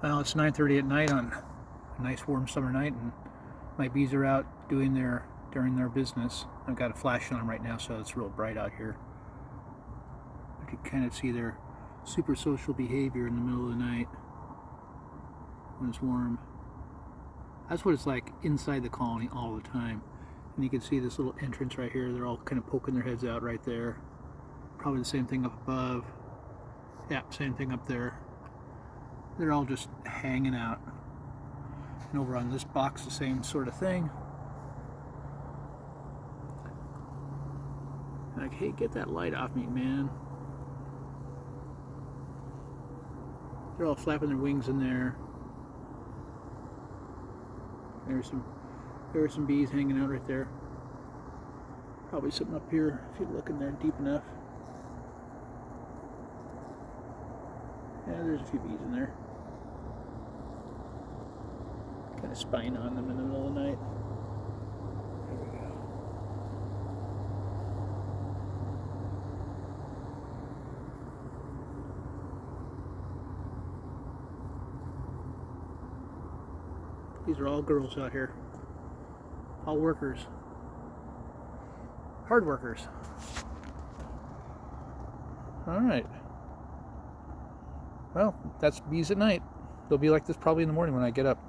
Well, it's 9:30 at night on a nice warm summer night, and my bees are out doing during their business. I've got a flash on them right now, so it's real bright out here. You can kind of see their super social behavior in the middle of the night when it's warm. That's what it's like inside the colony all the time. And you can see this little entrance right here. They're all kind of poking their heads out right there. Probably the same thing up above. Yeah, same thing up there. They're all just hanging out. And over on this box, the same sort of thing. Like, hey, get that light off me, man. They're all flapping their wings in there. There are some bees hanging out right there. Probably something up here if you look in there deep enough. Yeah, there's a few bees in there. Kind of spying on them in the middle of the night. There we go. These are all girls out here. All workers. Hard workers. Alright. Well, that's bees at night. They'll be like this probably in the morning when I get up.